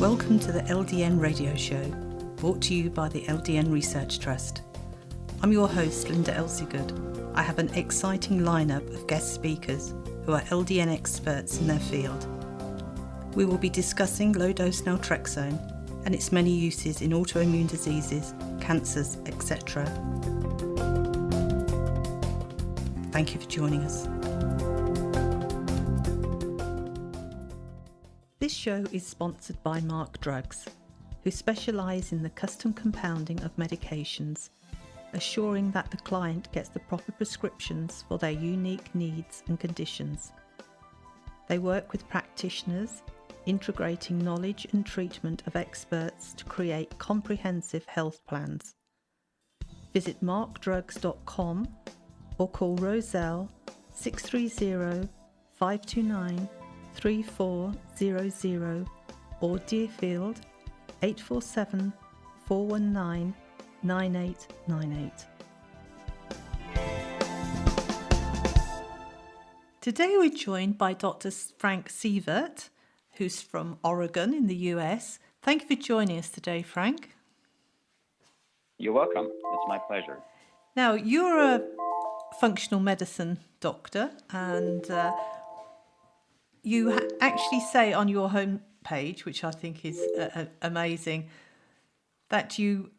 Welcome to the LDN Radio Show, brought to you by the LDN Research Trust. I'm your host, Linda Elseygood. I have an exciting lineup of guest speakers who are LDN experts in their field. We will be discussing low-dose naltrexone and its many uses in autoimmune diseases, cancers, etc. Thank you for joining us. This show is sponsored by Mark Drugs, who specialise in the custom compounding of medications, assuring that the client gets the proper prescriptions for their unique needs and conditions. They work with practitioners, integrating knowledge and treatment of experts to create comprehensive health plans. Visit markdrugs.com or call Roselle 630 529 3400 or Deerfield 847 419 9898. Today we're joined by Dr. Frank Sievert, who's from Oregon in the US. Thank you for joining us today, Frank. You're welcome. It's my pleasure. Now, you're a functional medicine doctor, and you actually say on your homepage, which I think is amazing, that your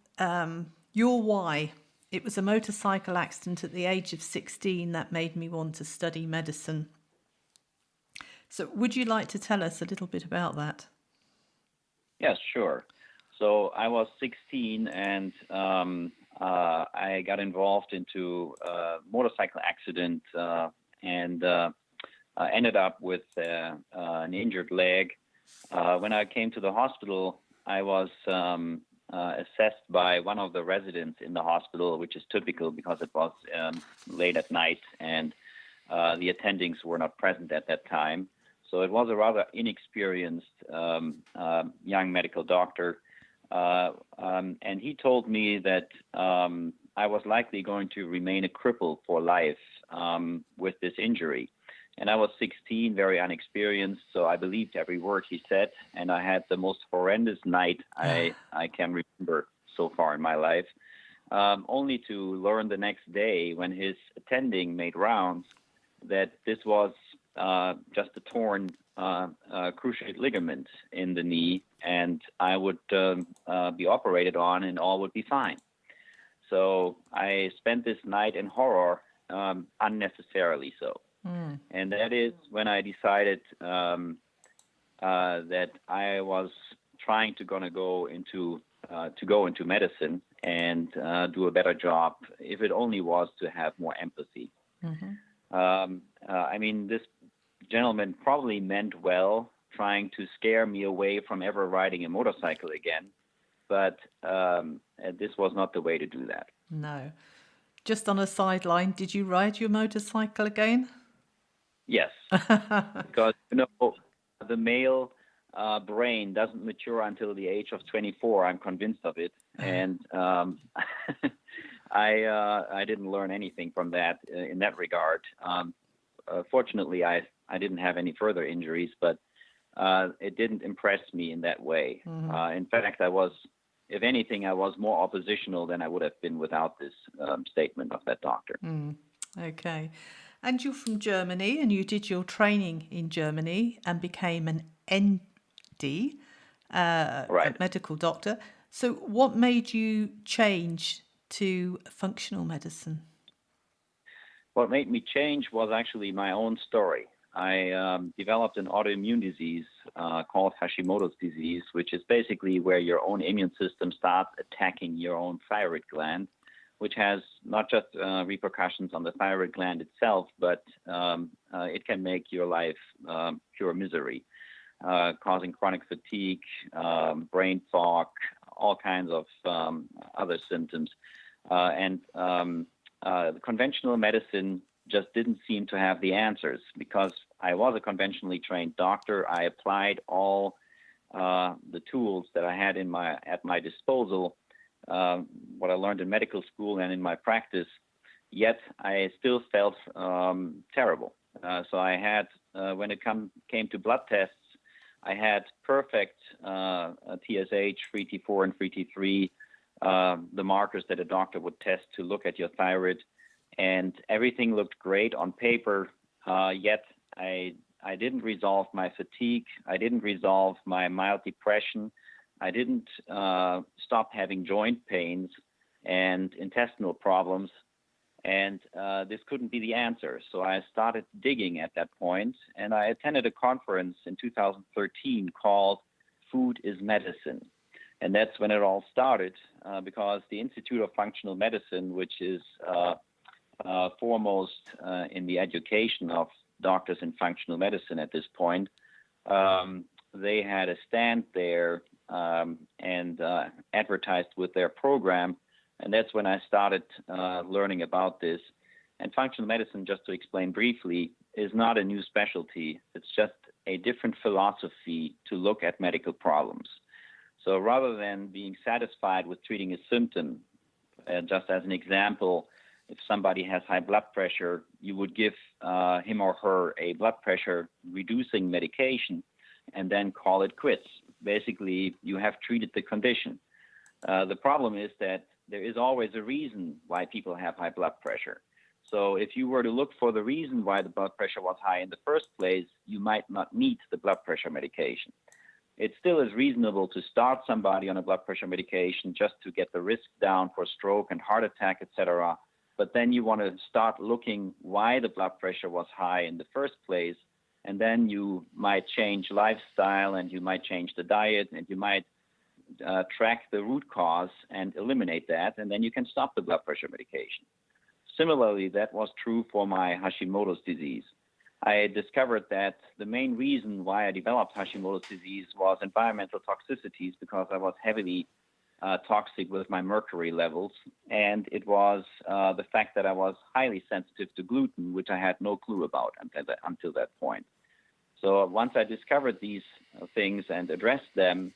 why, it was a motorcycle accident at the age of 16 that made me want to study medicine. So would you like to tell us a little bit about that? Yes, sure. So I was 16 and I got involved into a motorcycle accident and ended up with an injured leg. When I came to the hospital, I was assessed by one of the residents in the hospital, which is typical because it was late at night and the attendings were not present at that time. So it was a rather inexperienced young medical doctor. And he told me that I was likely going to remain a cripple for life with this injury. And I was 16, very unexperienced, so I believed every word he said. And I had the most horrendous night I can remember so far in my life, only to learn the next day when his attending made rounds that this was just a torn cruciate ligament in the knee, and I would be operated on and all would be fine. So I spent this night in horror, unnecessarily so. And that is when I decided that I was trying to go into medicine and do a better job, if it only was to have more empathy. I mean, this gentleman probably meant well, trying to scare me away from ever riding a motorcycle again, but this was not the way to do that. No. Just on a sideline, did you ride your motorcycle again? Yes, because the male brain doesn't mature until the age of 24. I'm convinced of it, and I didn't learn anything from that in that regard. Fortunately, I didn't have any further injuries, but it didn't impress me in that way. In fact, if anything, I was more oppositional than I would have been without this statement of that doctor. Okay. And you're from Germany, and you did your training in Germany and became an ND, a medical doctor. So what made you change to functional medicine? What made me change was actually my own story. I developed an autoimmune disease called Hashimoto's disease, which is basically where your own immune system starts attacking your own thyroid gland, which has not just repercussions on the thyroid gland itself, but it can make your life pure misery, causing chronic fatigue, brain fog, all kinds of other symptoms. And the conventional medicine just didn't seem to have the answers. Because I was a conventionally trained doctor, I applied all the tools that I had at my disposal, what I learned in medical school and in my practice, yet I still felt terrible. So I had, when it came to blood tests, I had perfect TSH, free T4 and free T3, the markers that a doctor would test to look at your thyroid, and everything looked great on paper. Yet I didn't resolve my fatigue. I didn't resolve my mild depression. I didn't stop having joint pains and intestinal problems. And this couldn't be the answer. So I started digging at that point, and I attended a conference in 2013 called Food is Medicine. And that's when it all started, because the Institute of Functional Medicine, which is foremost in the education of doctors in functional medicine at this point, they had a stand there and advertised with their program. And that's when I started learning about this. And functional medicine, just to explain briefly, is not a new specialty. It's just a different philosophy to look at medical problems. So rather than being satisfied with treating a symptom, just as an example, if somebody has high blood pressure, you would give him or her a blood pressure reducing medication and then call it quits. Basically, you have treated the condition. The problem is that there is always a reason why people have high blood pressure. So if you were to look for the reason why the blood pressure was high in the first place, you might not need the blood pressure medication. It still is reasonable to start somebody on a blood pressure medication just to get the risk down for stroke and heart attack, etc. But then you want to start looking why the blood pressure was high in the first place, and then you might change lifestyle, and you might change the diet, and you might track the root cause and eliminate that, and then you can stop the blood pressure medication. Similarly, that was true for my Hashimoto's disease. I discovered that the main reason why I developed Hashimoto's disease was environmental toxicities, because I was heavily toxic with my mercury levels, and it was the fact that I was highly sensitive to gluten, which I had no clue about until that point. So once I discovered these things and addressed them,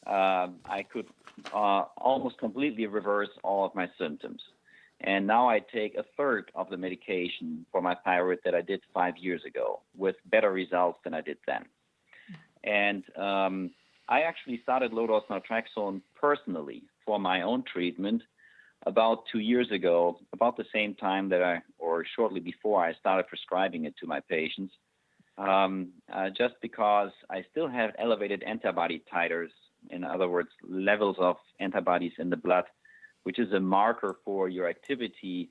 I could almost completely reverse all of my symptoms. And now I take a third of the medication for my thyroid that I did 5 years ago, with better results than I did then. And I actually started Low Dose Naltrexone personally for my own treatment about 2 years ago, about the same time that or shortly before I started prescribing it to my patients, just because I still have elevated antibody titers, in other words, levels of antibodies in the blood, which is a marker for your activity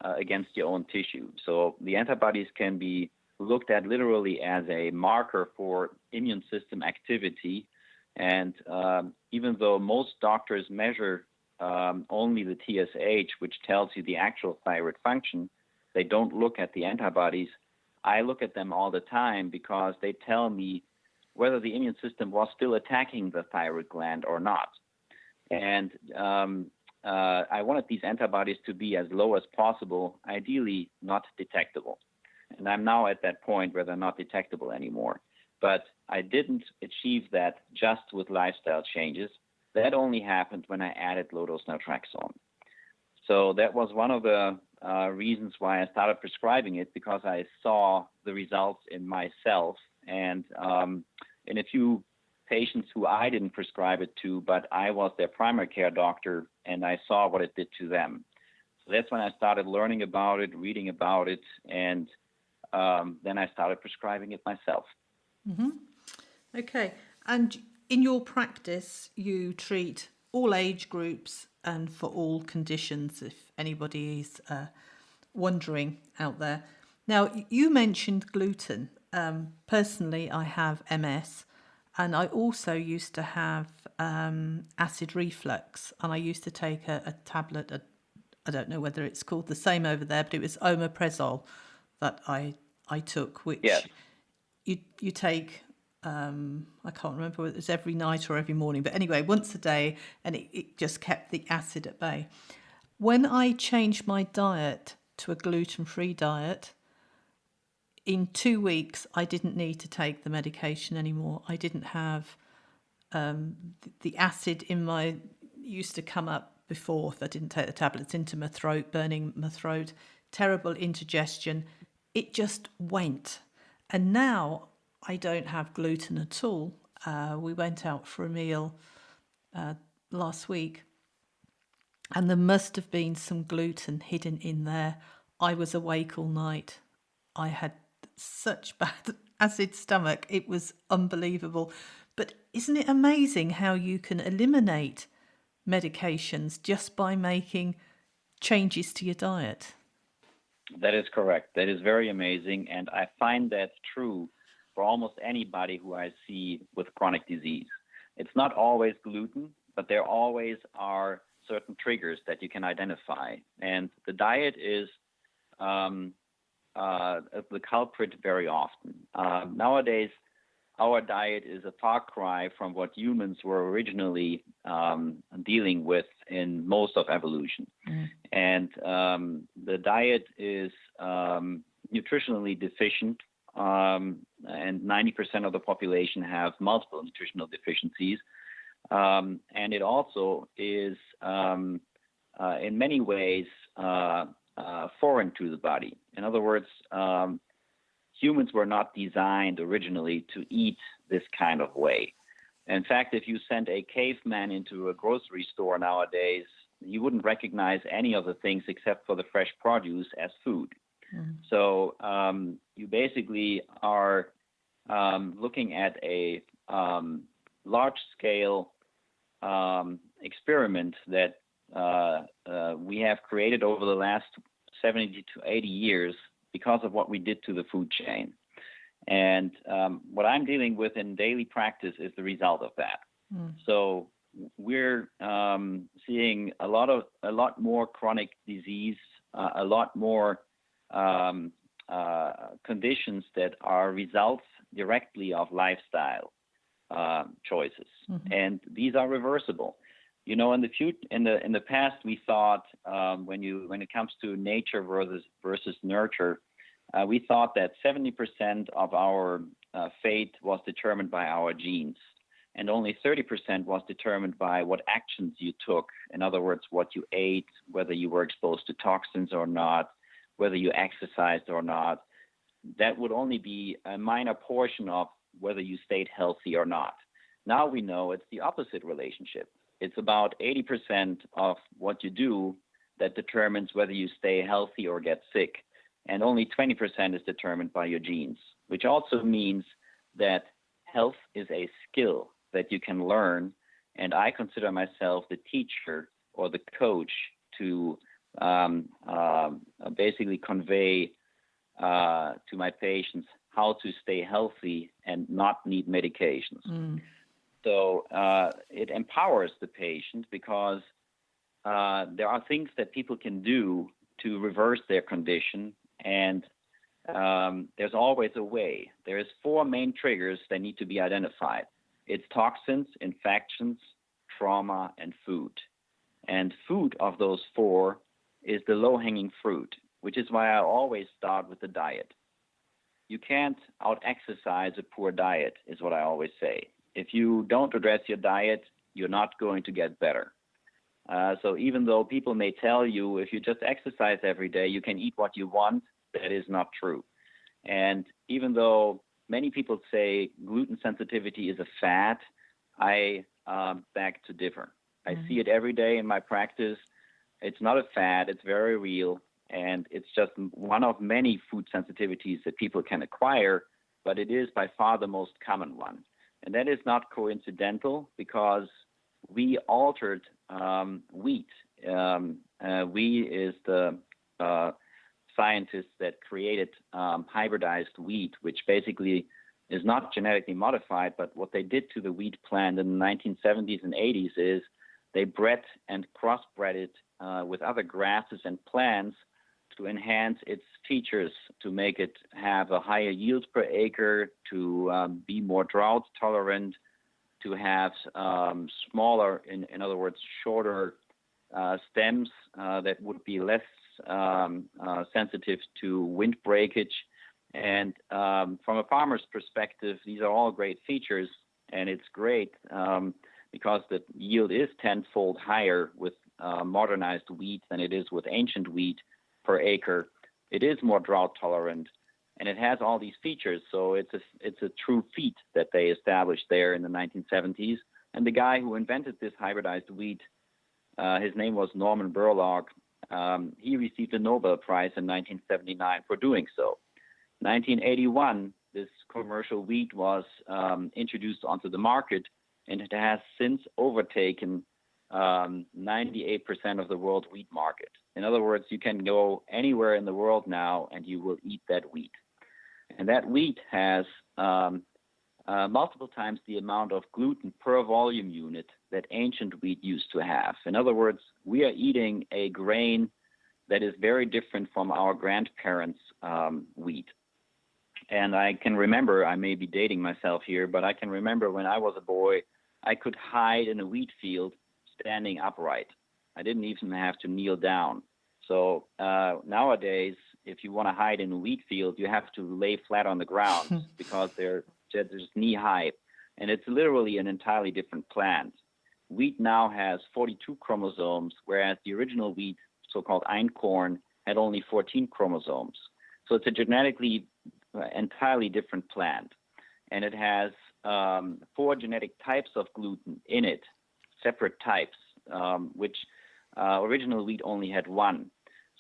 against your own tissue. So the antibodies can be looked at literally as a marker for immune system activity. And even though most doctors measure only the TSH, which tells you the actual thyroid function, they don't look at the antibodies. I look at them all the time because they tell me whether the immune system was still attacking the thyroid gland or not. And I wanted these antibodies to be as low as possible, ideally not detectable. And I'm now at that point where they're not detectable anymore. But I didn't achieve that just with lifestyle changes. That only happened when I added Low Dose Naltrexone. So that was one of the reasons why I started prescribing it, because I saw the results in myself and in a few patients who I didn't prescribe it to, but I was their primary care doctor, and I saw what it did to them. So that's when I started learning about it, reading about it, and then I started prescribing it myself. Mm-hmm. Okay. And in your practice, you treat all age groups and for all conditions, if anybody is wondering out there. Now, you mentioned gluten. Personally, I have MS, and I also used to have acid reflux, and I used to take a tablet. I don't know whether it's called the same over there, but it was omeprazole that I took, which Yes. you take. I can't remember whether it was every night or every morning, but anyway, once a day, and it just kept the acid at bay. When I changed my diet to a gluten-free diet, in 2 weeks, I didn't need to take the medication anymore. I didn't have the acid in my, used to come up before if I didn't take the tablets, into my throat, burning my throat, terrible indigestion. It just went. And now I don't have gluten at all. We went out for a meal last week, and there must have been some gluten hidden in there. I was awake all night. I had such bad acid stomach. It was unbelievable. But isn't it amazing how you can eliminate medications just by making changes to your diet? That is correct. That is very amazing. And I find that true for almost anybody who I see with chronic disease. It's not always gluten, but there always are certain triggers that you can identify. And the diet is the culprit very often. Nowadays, our diet is a far cry from what humans were originally dealing with in most of evolution. And the diet is nutritionally deficient, and 90% of the population have multiple nutritional deficiencies. And it also is, in many ways, foreign to the body. In other words, humans were not designed originally to eat this kind of way. In fact, if you sent a caveman into a grocery store nowadays, you wouldn't recognize any of the things except for the fresh produce as food. So you basically are looking at a large-scale experiment that we have created over the last 70 to 80 years because of what we did to the food chain. And what I'm dealing with in daily practice is the result of that. So we're seeing a lot more chronic disease, a lot more conditions that are results directly of lifestyle choices, and these are reversible. You know, in the past, we thought when it comes to nature versus nurture, we thought that 70% of our fate was determined by our genes, and only 30% was determined by what actions you took. In other words, what you ate, whether you were exposed to toxins or not, whether you exercised or not. That would only be a minor portion of whether you stayed healthy or not. Now we know it's the opposite relationship. It's about 80% of what you do that determines whether you stay healthy or get sick. And only 20% is determined by your genes, which also means that health is a skill that you can learn. And I consider myself the teacher or the coach to basically convey to my patients how to stay healthy and not need medications. So it empowers the patient because there are things that people can do to reverse their condition, and there's always a way. There's 4 main triggers that need to be identified. It's toxins, infections, trauma, and food. And food of those 4 is the low-hanging fruit, which is why I always start with the diet. You can't out-exercise a poor diet, is what I always say. If you don't address your diet, you're not going to get better. So even though people may tell you if you just exercise every day, you can eat what you want, that is not true. And even though many people say gluten sensitivity is a fad, I beg to differ. I see it every day in my practice. It's not a fad, it's very real, and it's just one of many food sensitivities that people can acquire, but it is by far the most common one. And that is not coincidental because we altered wheat. We is the scientists that created hybridized wheat, which basically is not genetically modified, but what they did to the wheat plant in the 1970s and 80s is they bred and crossbred it with other grasses and plants to enhance its features, to make it have a higher yield per acre, to be more drought tolerant, to have smaller, in other words, shorter stems that would be less sensitive to wind breakage. And from a farmer's perspective, these are all great features, and it's great because the yield is tenfold higher with modernized wheat than it is with ancient wheat per acre. It is more drought tolerant. and it has all these features. So it's a true feat that they established there in the 1970s. And the guy who invented this hybridized wheat, his name was Norman Borlaug. He received a Nobel Prize in 1979 for doing so. 1981, this commercial wheat was introduced onto the market, and it has since overtaken 98% of the world wheat market. In other words, you can go anywhere in the world now and you will eat that wheat. And that wheat has multiple times the amount of gluten per volume unit that ancient wheat used to have. In other words, we are eating a grain that is very different from our grandparents' wheat. And I can remember, I may be dating myself here, but I can remember when I was a boy, I could hide in a wheat field standing upright. I didn't even have to kneel down. So nowadays, if you want to hide in a wheat field, you have to lay flat on the ground because they're just knee high. And it's literally an entirely different plant. Wheat now has 42 chromosomes, whereas the original wheat, so-called einkorn, had only 14 chromosomes. So it's a genetically entirely different plant. And it has 4 genetic types of gluten in it, separate types, which original wheat only had 1.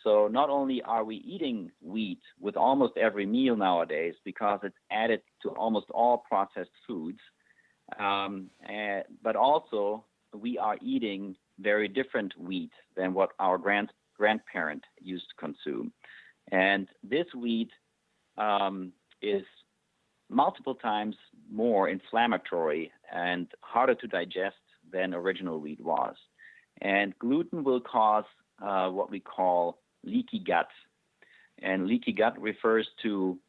So not only are we eating wheat with almost every meal nowadays because it's added to almost all processed foods, but also we are eating very different wheat than what our grandparent used to consume. And this wheat is multiple times more inflammatory and harder to digest than original wheat was. And gluten will cause what we call leaky gut. And leaky gut refers to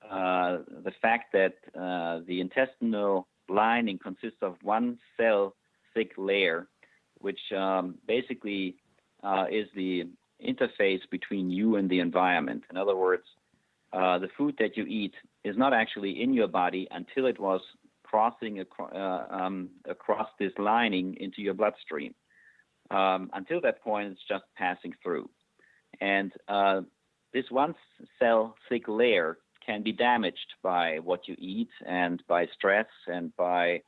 the fact that the intestinal lining consists of one cell thick layer, which basically is the interface between you and the environment. In other words, the food that you eat is not actually in your body until it was crossing across this lining into your bloodstream. Until that point, it's just passing through. And this one cell thick layer can be damaged by what you eat and by stress and by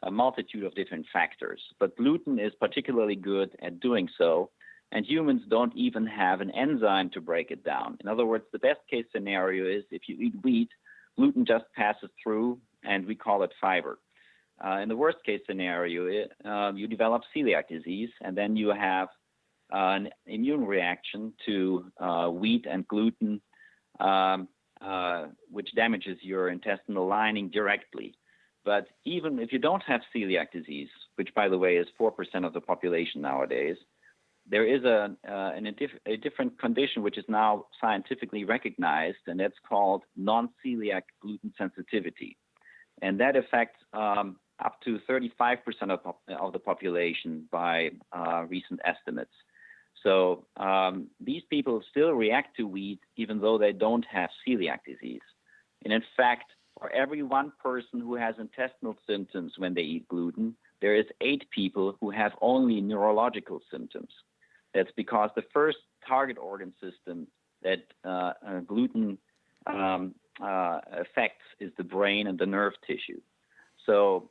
a multitude of different factors. But gluten is particularly good at doing so, and humans don't even have an enzyme to break it down. In other words, the best case scenario is if you eat wheat, gluten just passes through, and we call it fiber. In the worst case scenario, you develop celiac disease, and then you have an immune reaction to wheat and gluten, which damages your intestinal lining directly. But even if you don't have celiac disease, which, by the way, is 4% of the population nowadays, there is a different condition which is now scientifically recognized, and that's called non-celiac gluten sensitivity. And that affects up to 35% of the population by recent estimates. So these people still react to wheat even though they don't have celiac disease. And in fact, for every 1 person who has intestinal symptoms when they eat gluten, there is 8 people who have only neurological symptoms. That's because the first target organ system that gluten affects is the brain and the nerve tissue. So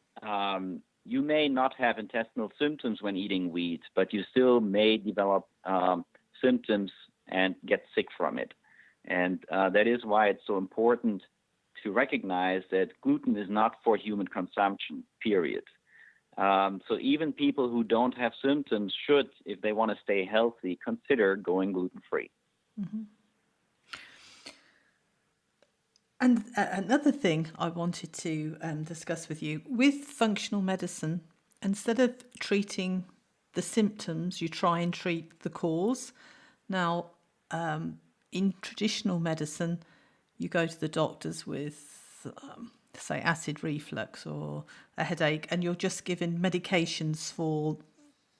you may not have intestinal symptoms when eating wheat, but you still may develop symptoms and get sick from it. And that is why it's so important to recognize that gluten is not for human consumption, period. So even people who don't have symptoms should, if they want to stay healthy, consider going gluten-free. Mm-hmm. And another thing I wanted to discuss with you, with functional medicine, instead of treating the symptoms, you try and treat the cause. Now, in traditional medicine, you go to the doctors with, say, acid reflux or a headache, and you're just given medications for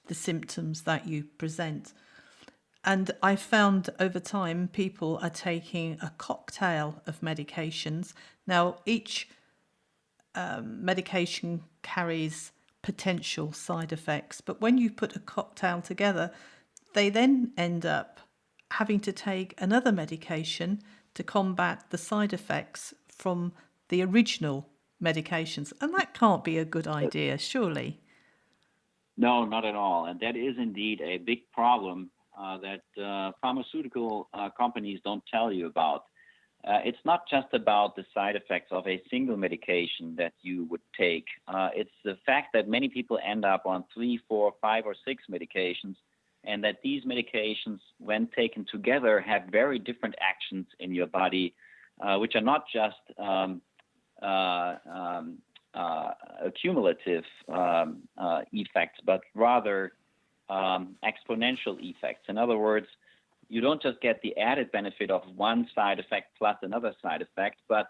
the symptoms that you present. And I found over time people are taking a cocktail of medications. Now, each medication carries potential side effects, but when you put a cocktail together, they then end up having to take another medication to combat the side effects from the original medications. And that can't be a good idea, surely. No, not at all. And that is indeed a big problem that pharmaceutical companies don't tell you about. It's not just about the side effects of a single medication that you would take. It's the fact that many people end up on 3, 4, 5, or 6 medications, and that these medications, when taken together, have very different actions in your body, which are not just cumulative effects, but rather exponential effects. In other words, you don't just get the added benefit of one side effect plus another side effect, but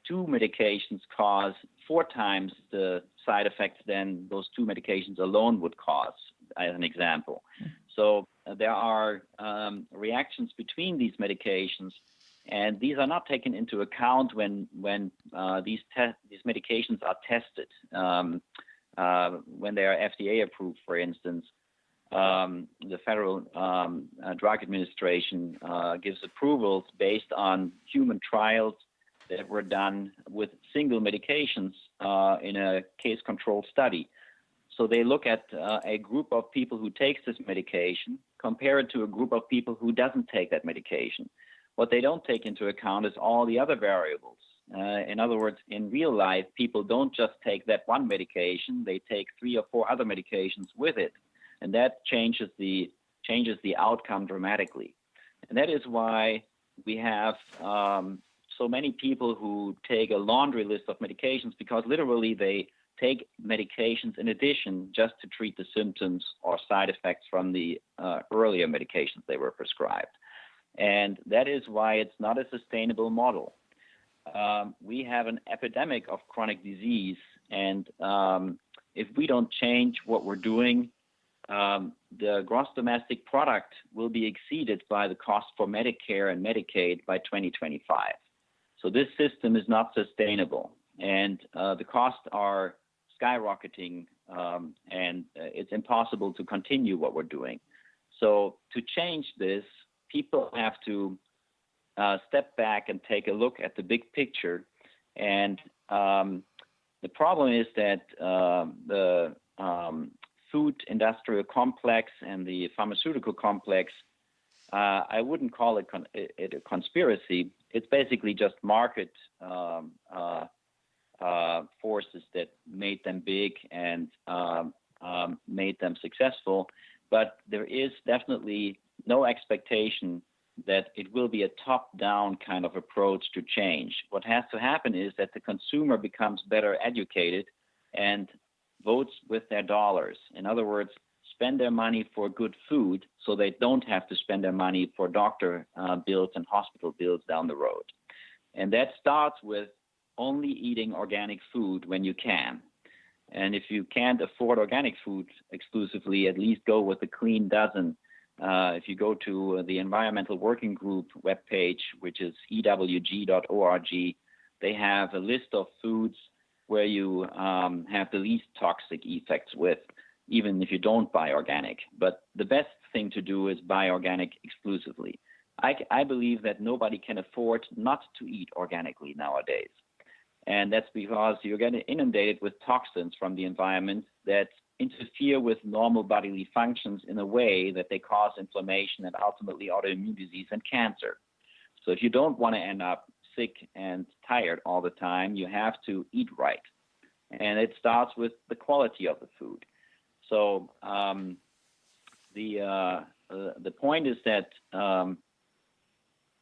2 medications cause 4 times the side effects than those 2 medications alone would cause, as an example. So there are reactions between these medications, and these are not taken into account when these medications are tested. When they are FDA approved, for instance, the Federal Drug Administration gives approvals based on human trials that were done with single medications in a case-controlled study. So they look at a group of people who takes this medication, compare it to a group of people who doesn't take that medication. What they don't take into account is all the other variables. In other words, in real life, people don't just take that one medication, they take 3 or 4 other medications with it. And that changes the outcome dramatically. And that is why we have so many people who take a laundry list of medications, because literally they take medications in addition just to treat the symptoms or side effects from the earlier medications they were prescribed. And that is why it's not a sustainable model. We have an epidemic of chronic disease, and if we don't change what we're doing, the gross domestic product will be exceeded by the cost for Medicare and Medicaid by 2025. So this system is not sustainable, and the costs are skyrocketing, and it's impossible to continue what we're doing. So to change this, people have to step back and take a look at the big picture. And the problem is that the food industrial complex and the pharmaceutical complex, I wouldn't call it a conspiracy. It's basically just market forces that made them big and made them successful. But there is definitely no expectation that it will be a top-down kind of approach to change. What has to happen is that the consumer becomes better educated and votes with their dollars. In other words, spend their money for good food so they don't have to spend their money for doctor bills and hospital bills down the road. And that starts with only eating organic food when you can. And if you can't afford organic food exclusively, at least go with the clean dozen. If you go to the Environmental Working Group webpage, which is ewg.org, they have a list of foods where you have the least toxic effects with, even if you don't buy organic. But the best thing to do is buy organic exclusively. I believe that nobody can afford not to eat organically nowadays. And that's because you're getting inundated with toxins from the environment that interfere with normal bodily functions in a way that they cause inflammation and ultimately autoimmune disease and cancer. So if you don't want to end up sick and tired all the time, you have to eat right. And it starts with the quality of the food. So the point is that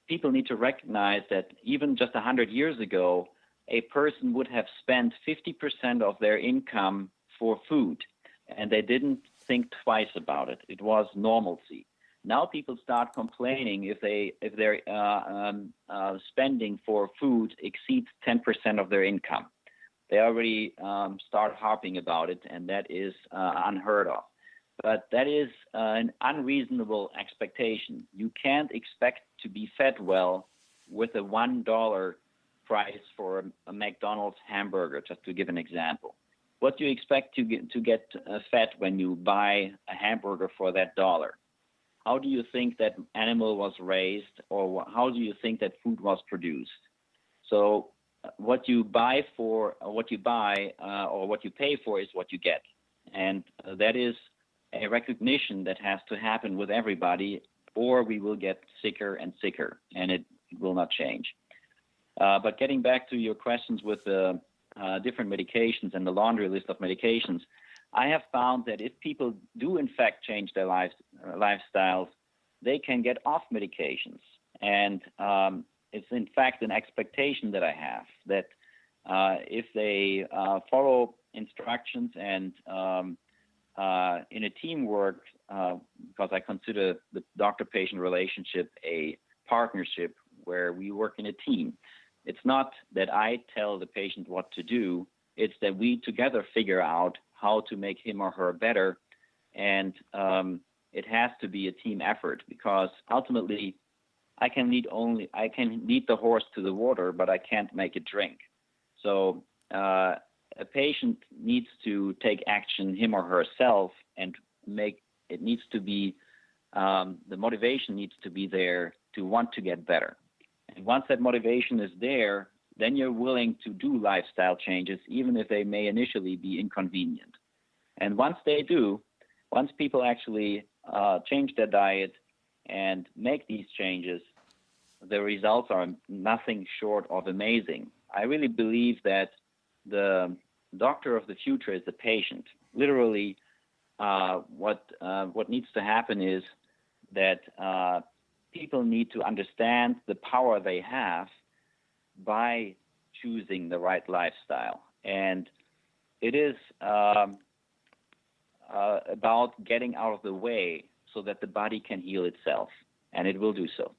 people need to recognize that even just 100 years ago, a person would have spent 50% of their income for food, and they didn't think twice about it. It was normalcy. Now people start complaining if their spending for food exceeds 10% of their income. They already start harping about it, and that is unheard of. But that is an unreasonable expectation. You can't expect to be fed well with a $1 price for a McDonald's hamburger, just to give an example. What do you expect to get fed when you buy a hamburger for that dollar? how do you think that animal was raised, or how do you think that food was produced? So what you buy or what you pay for is what you get. And that is a recognition that has to happen with everybody, or we will get sicker and sicker, and it will not change. But getting back to your questions with the different medications and the laundry list of medications, I have found that if people do in fact change their lifestyles, they can get off medications. And it's in fact an expectation that I have that if they follow instructions and in a teamwork, because I consider the doctor-patient relationship a partnership where we work in a team. It's not that I tell the patient what to do, it's that we together figure out how to make him or her better. And it has to be a team effort, because ultimately I can lead the horse to the water, but I can't make it drink. So a patient needs to take action him or herself, and it needs to be, the motivation needs to be there to want to get better. And once that motivation is there, then you're willing to do lifestyle changes, even if they may initially be inconvenient. And once people actually change their diet and make these changes, the results are nothing short of amazing. I really believe that the doctor of the future is the patient. Literally, what needs to happen is that people need to understand the power they have by choosing the right lifestyle. And it is about getting out of the way so that the body can heal itself, and it will do so.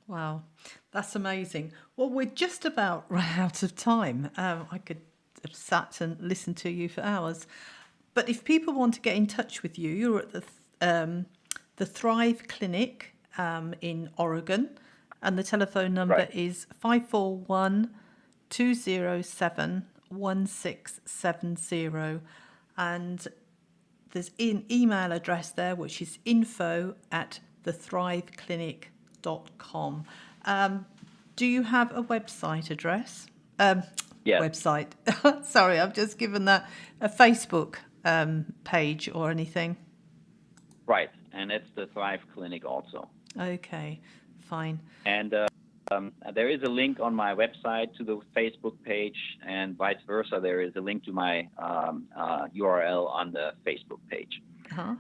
Wow, that's amazing. Well, we're just about run out of time. I could have sat and listened to you for hours. But if people want to get in touch with you, you're at the Thrive Clinic in Oregon, and the telephone number is 541-207-1670. And there's an email address there, which is info@thethriveclinic.com. Do you have a website address? Yes. Website. Sorry, I've just given that a Facebook page or anything. Right, and it's the Thrive Clinic also. Okay, fine. And there is a link on my website to the Facebook page, and vice versa. There is a link to my URL on the Facebook page. Uh-huh.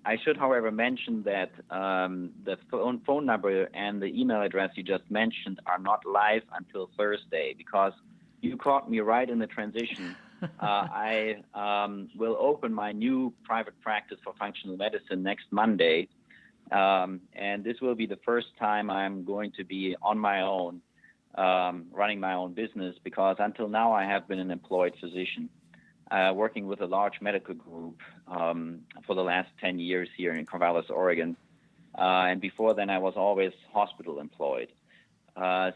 I should, however, mention that the phone number and the email address you just mentioned are not live until Thursday, because you caught me right in the transition. I will open my new private practice for functional medicine next Monday. And this will be the first time I'm going to be on my own, running my own business, because until now I have been an employed physician, working with a large medical group for the last 10 years here in Corvallis, Oregon. And before then I was always hospital employed.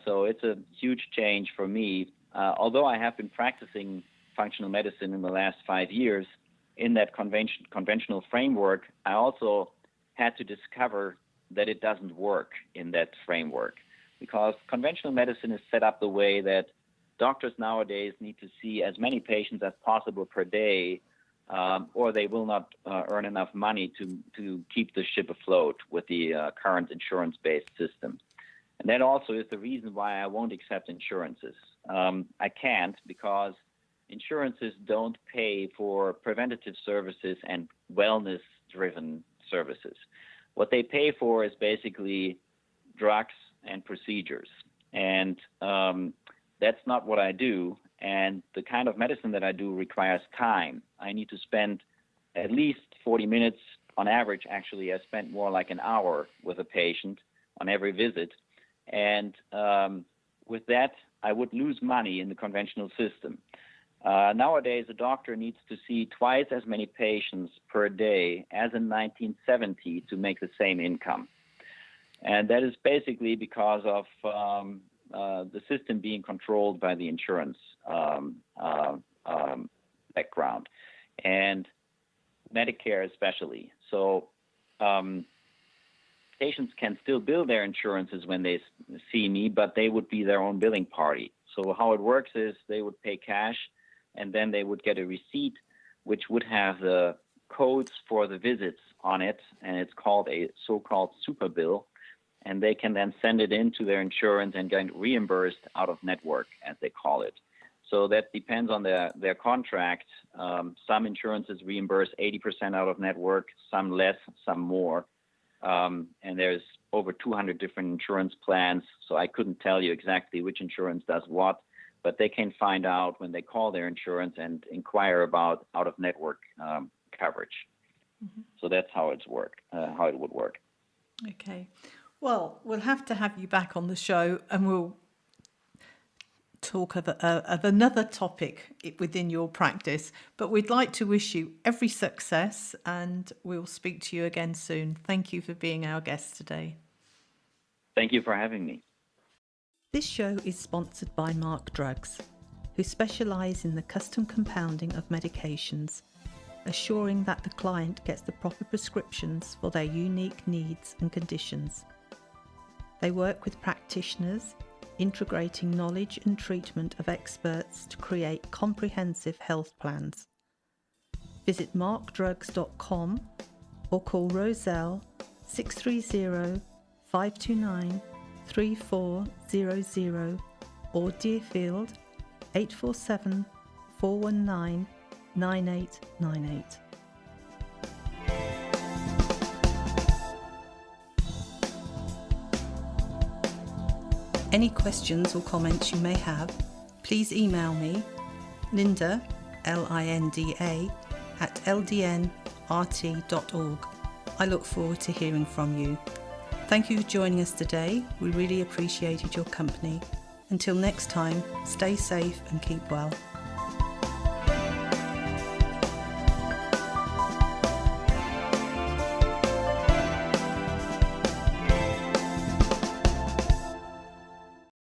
So it's a huge change for me. Although I have been practicing functional medicine in the last 5 years in that conventional framework, I also had to discover that it doesn't work in that framework, because conventional medicine is set up the way that doctors nowadays need to see as many patients as possible per day, or they will not earn enough money to keep the ship afloat with the current insurance-based system. And that also is the reason why I won't accept insurances. I can't, because insurances don't pay for preventative services and wellness-driven services. What they pay for is basically drugs and procedures. And that's not what I do. And the kind of medicine that I do requires time. I need to spend at least 40 minutes on average. Actually, I spent more like an hour with a patient on every visit. And with that, I would lose money in the conventional system. Nowadays, a doctor needs to see twice as many patients per day as in 1970 to make the same income. And that is basically because of the system being controlled by the insurance background, and Medicare especially. So patients can still bill their insurances when they see me, but they would be their own billing party. So how it works is they would pay cash, and then they would get a receipt which would have the codes for the visits on it, and it's called a so-called super bill, and they can then send it into their insurance and get reimbursed out of network, as they call it. So that depends on their contract. Some insurances reimburse 80% out of network, some less, some more. And there's over 200 different insurance plans, so I couldn't tell you exactly which insurance does what, but they can find out when they call their insurance and inquire about out-of-network coverage. Mm-hmm. So that's how it would work. Okay. Well, we'll have to have you back on the show, and we'll talk of another topic within your practice. But we'd like to wish you every success, and we'll speak to you again soon. Thank you for being our guest today. Thank you for having me. This show is sponsored by Mark Drugs, who specialise in the custom compounding of medications, assuring that the client gets the proper prescriptions for their unique needs and conditions. They work with practitioners, integrating knowledge and treatment of experts to create comprehensive health plans. Visit markdrugs.com or call Roselle 630 529 3400 or Deerfield 847 419 9898. Any questions or comments you may have, please email me, Linda, Linda, at ldnrt.org. I look forward to hearing from you. Thank you for joining us today. We really appreciated your company. Until next time, stay safe and keep well.